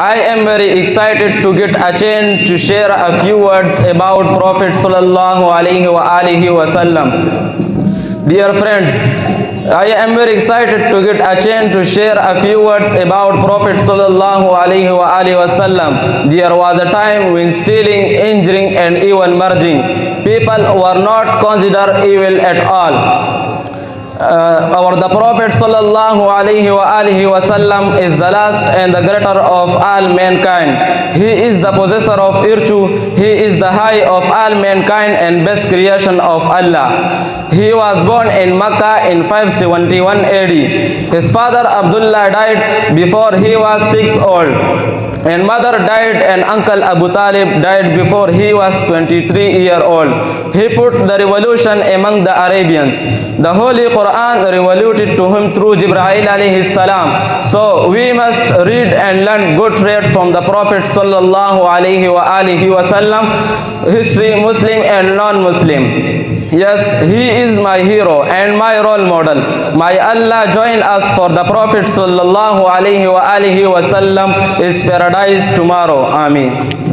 I am very excited to get a chance to share a few words about Prophet sallallahu alaihi wasallam. Dear friends, I am very excited to get a chance to share a few words about Prophet sallallahu alaihi wasallam. There was a time when stealing, injuring, and even murdering people were not considered evil at all. The Prophet sallallahu alaihi wasallam is the last and the greater of all mankind. He is the possessor of virtue. He is the high of all mankind and best creation of Allah. He was born in Mecca in 571 AD. His father Abdullah died before he was 6 years old, and mother died, and uncle Abu Talib died before he was 23-year old. He put the revolution among the Arabians. The Holy Quran revoluted to him through Jibreel alayhi salam. So we must read and learn good trait from the Prophet sallallahu alaihi wasallam, history, Muslim and non-Muslim. Yes, he is my hero and my role model. May Allah join us for the Prophet sallallahu alaihi wasallam is paradise tomorrow. Ameen.